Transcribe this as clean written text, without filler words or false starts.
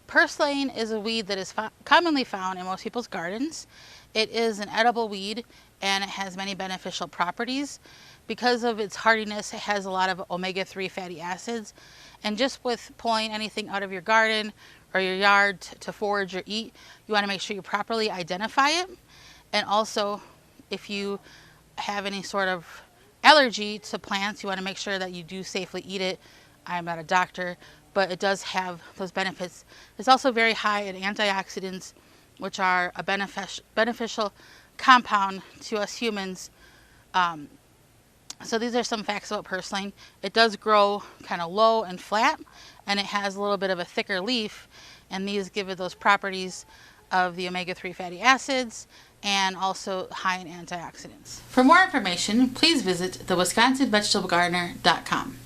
Purslane is a weed that is commonly found in most people's gardens. It is an edible weed and it has many beneficial properties. Because of its hardiness, it has a lot of omega-3 fatty acids. And just with pulling anything out of your garden or your yard to forage or eat, you want to make sure you properly identify it. And also, if you have any sort of allergy to plants, you want to make sure that you do safely eat it. I'm not a doctor, but it does have those benefits. It's also very high in antioxidants, which are a beneficial compound to us humans. So these are some facts about purslane. It does grow kind of low and flat, and it has a little bit of a thicker leaf, and these give it those properties of the omega-3 fatty acids and also high in antioxidants. For more information, please visit thewisconsinvegetablegardener.com.